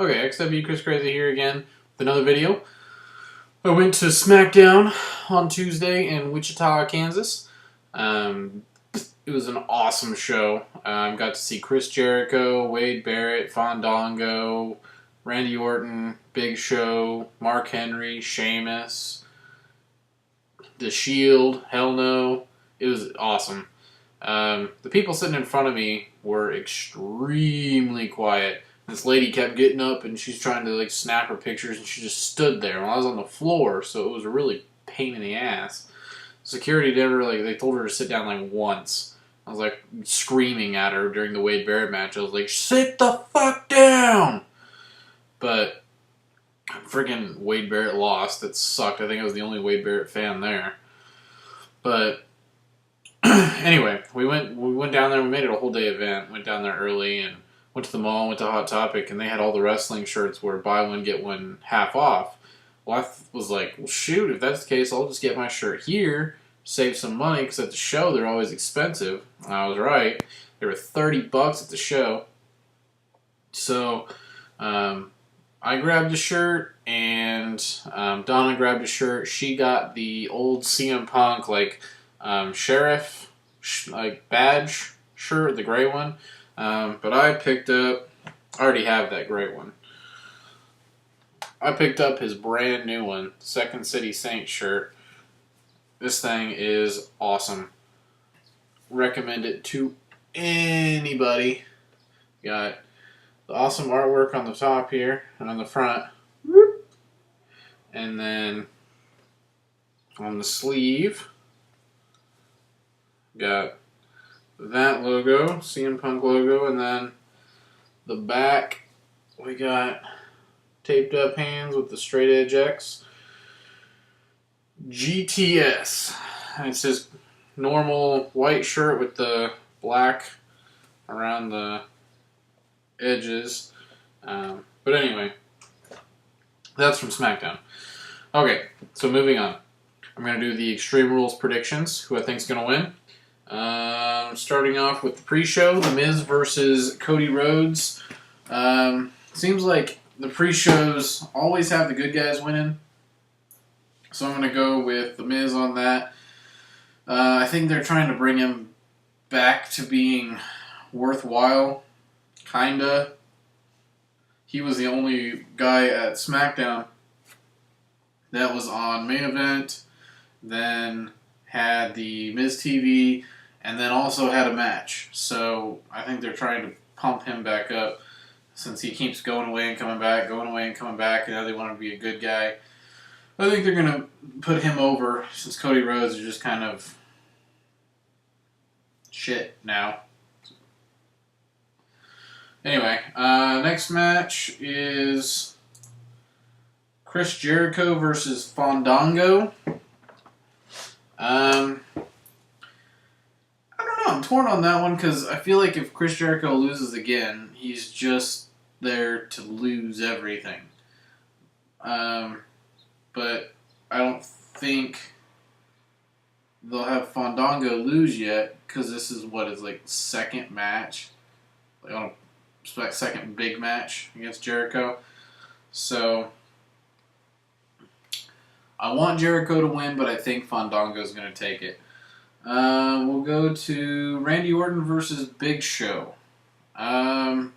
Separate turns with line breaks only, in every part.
Okay, XW Chris Crazy here again with another video. I went to SmackDown on Tuesday in Wichita, Kansas. It was an awesome show. Got to see Chris Jericho, Wade Barrett, Fandango, Randy Orton, Big Show, Mark Henry, Sheamus, The Shield, Hell No. It was awesome. The people sitting in front of me were extremely quiet. This lady kept getting up and she's trying to snap her pictures and she just stood there while I was on the floor, so it was a really pain in the ass. Security never they told her to sit down once. I was screaming at her during the Wade Barrett match. I was like, sit the fuck down! But freaking Wade Barrett lost. That sucked. I think I was the only Wade Barrett fan there. But anyway, we went down there. We made it a whole day event. Went down there early and went to the mall, went to Hot Topic, and they had all the wrestling shirts where buy one, get one half off. Well, I was like, well, shoot, if that's the case, I'll just get my shirt here, save some money, because at the show, they're always expensive. And I was right. They were $30 at the show. So, I grabbed a shirt, and Donna grabbed a shirt. She got the old CM Punk, sheriff, badge shirt, the gray one. But I picked up, I already have that gray one. I picked up his brand new one, Second City Saints shirt. This thing is awesome. Recommend it to anybody. Got the awesome artwork on the top here and on the front. And then on the sleeve, got that logo, CM Punk logo, and then the back, we got taped up hands with the straight edge X. GTS. And it's just normal white shirt with the black around the edges. But anyway, that's from SmackDown. Okay, so moving on. I'm going to do the Extreme Rules predictions, who I think is going to win. Starting off with the pre-show, The Miz versus Cody Rhodes. Seems like the pre-shows always have the good guys winning. So I'm going to go with The Miz on that. I think they're trying to bring him back to being worthwhile. Kinda. He was the only guy at SmackDown that was on Main Event, then had the Miz TV, and then also had a match. So I think they're trying to pump him back up since he keeps going away and coming back, going away and coming back, and now they want him to be a good guy. I think they're going to put him over since Cody Rhodes is just kind of shit now. Anyway, next match is Chris Jericho versus Fandango. I don't know. I'm torn on that one because I feel like if Chris Jericho loses again, he's just there to lose everything. But I don't think they'll have Fandango lose yet because this is second match, on a second big match against Jericho. So I want Jericho to win, but I think Fandango's going to take it. We'll go to Randy Orton versus Big Show. That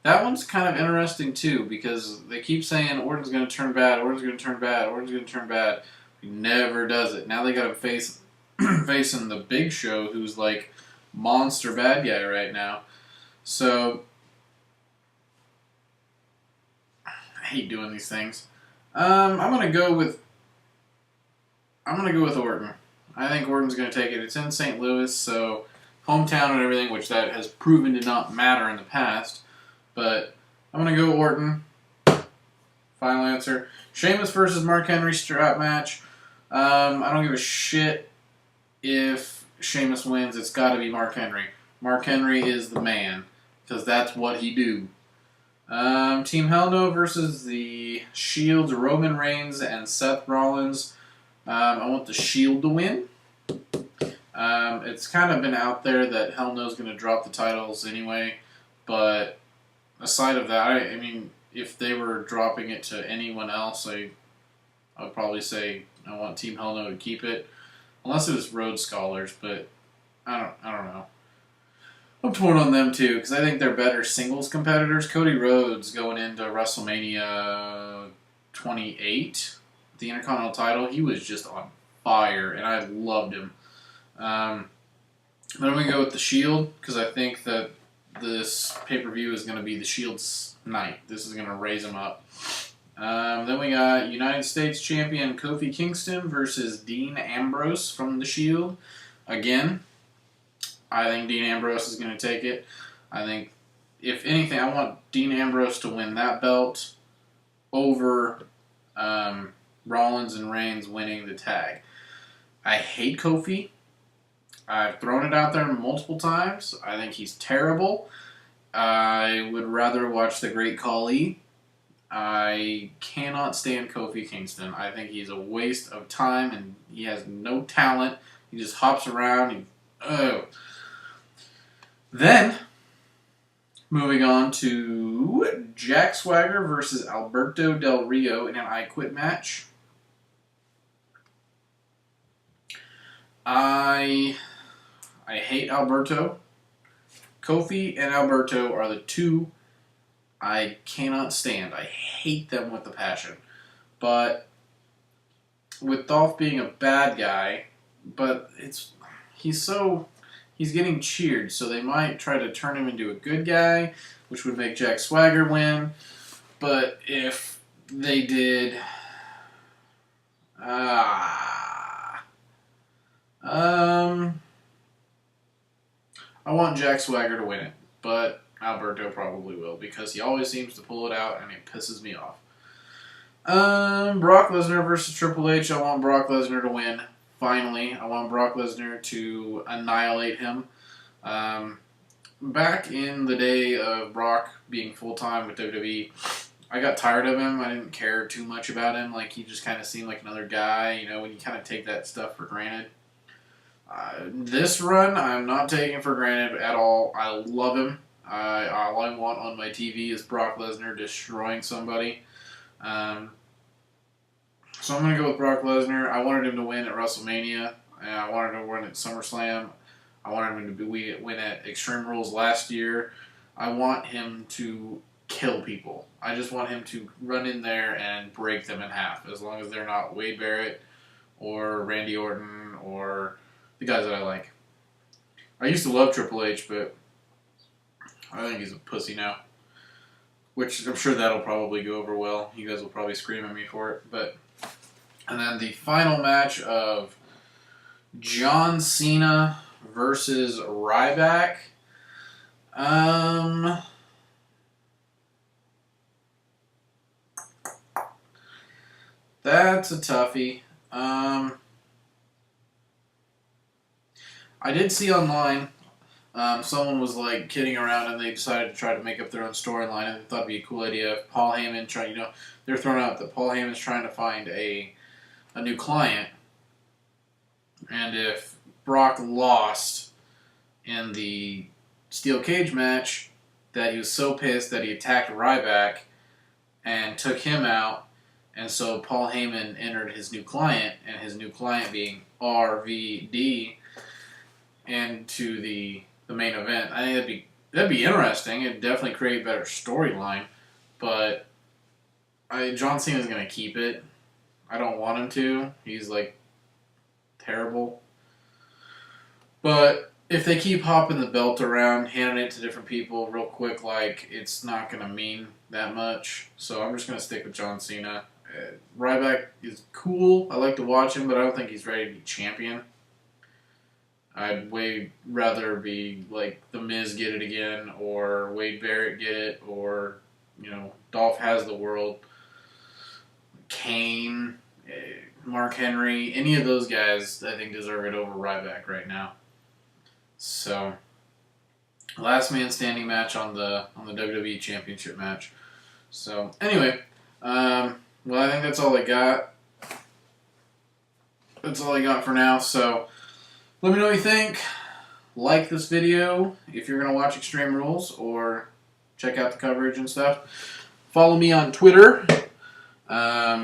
one's kind of interesting too because they keep saying Orton's going to turn bad, Orton's going to turn bad, Orton's going to turn bad. He never does it. Now they got him facing the Big Show, who's monster bad guy right now. So I hate doing these things. I'm gonna go with Orton. I think Orton's gonna take it. It's in St. Louis, so hometown and everything, which that has proven to not matter in the past. But I'm gonna go Orton. Final answer. Sheamus versus Mark Henry strap match. I don't give a shit if Sheamus wins. It's got to be Mark Henry. Mark Henry is the man because that's what he do. Team Hell No versus the Shield, Roman Reigns and Seth Rollins. I want the Shield to win. It's kind of been out there that Hell No's going to drop the titles anyway, but aside of that, I mean, if they were dropping it to anyone else, I would probably say I want Team Hell No to keep it, unless it was Rhodes Scholars. But I don't know. I'm torn on them too because I think they're better singles competitors. Cody Rhodes going into WrestleMania 28, the Intercontinental title, he was just on fire, and I loved him. But I'm going to go with the Shield because I think that this pay-per-view is going to be the Shield's night. This is going to raise him up. Then we got United States Champion Kofi Kingston versus Dean Ambrose from the Shield. Again, I think Dean Ambrose is going to take it. I think, if anything, I want Dean Ambrose to win that belt over Rollins and Reigns winning the tag. I hate Kofi. I've thrown it out there multiple times. I think he's terrible. I would rather watch The Great Khali. I cannot stand Kofi Kingston. I think he's a waste of time, and he has no talent. He just hops around. Then, moving on to Jack Swagger versus Alberto Del Rio in an I Quit match. I hate Alberto. Kofi and Alberto are the two I cannot stand. I hate them with a passion. But with Dolph being a bad guy, but he's getting cheered, so they might try to turn him into a good guy, which would make Jack Swagger win. But if they did, I want Jack Swagger to win it, but Alberto probably will because he always seems to pull it out and it pisses me off. Brock Lesnar versus Triple H. I want Brock Lesnar to win. Finally, I want Brock Lesnar to annihilate him. Back in the day of Brock being full-time with WWE, I got tired of him. I didn't care too much about him. Like, he just kind of seemed like another guy, when you kind of take that stuff for granted. This run, I'm not taking for granted at all. I love him. All I want on my TV is Brock Lesnar destroying somebody. So I'm going to go with Brock Lesnar. I wanted him to win at WrestleMania. I wanted him to win at SummerSlam. I wanted him to win at Extreme Rules last year. I want him to kill people. I just want him to run in there and break them in half, as long as they're not Wade Barrett or Randy Orton or the guys that I like. I used to love Triple H, but I think he's a pussy now. Which I'm sure that'll probably go over well. You guys will probably scream at me for it. And then the final match of John Cena versus Ryback. That's a toughie. I did see online, someone was like kidding around and they decided to try to make up their own storyline, and I thought it'd be a cool idea if Paul Heyman they're throwing out that Paul Heyman's trying to find a new client, and if Brock lost in the steel cage match, that he was so pissed that he attacked Ryback and took him out, and so Paul Heyman entered his new client, and his new client being RVD, into the main event. I think that'd be interesting. It'd definitely create a better storyline, but John Cena's gonna keep it. I don't want him to. He's like terrible. But if they keep hopping the belt around, handing it to different people real quick, it's not gonna mean that much. So I'm just gonna stick with John Cena. Ryback is cool. I like to watch him, but I don't think he's ready to be champion. I'd way rather be like The Miz get it again, or Wade Barrett get it, or Dolph has the world. Kane, Mark Henry, any of those guys I think deserve it over Ryback right now. So, last man standing match on the WWE Championship match. So anyway, I think that's all I got. That's all I got for now. So. Let me know what you think. Like this video if you're going to watch Extreme Rules or check out the coverage and stuff. Follow me on Twitter.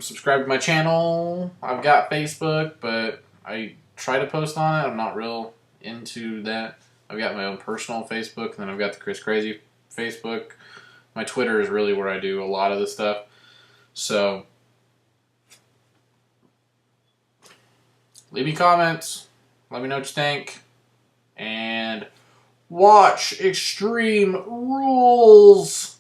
Subscribe to my channel. I've got Facebook, but I try to post on it. I'm not real into that. I've got my own personal Facebook, and then I've got the Chris Crazy Facebook. My Twitter is really where I do a lot of the stuff. So, leave me comments. Let me know what you think. And watch Extreme Rules.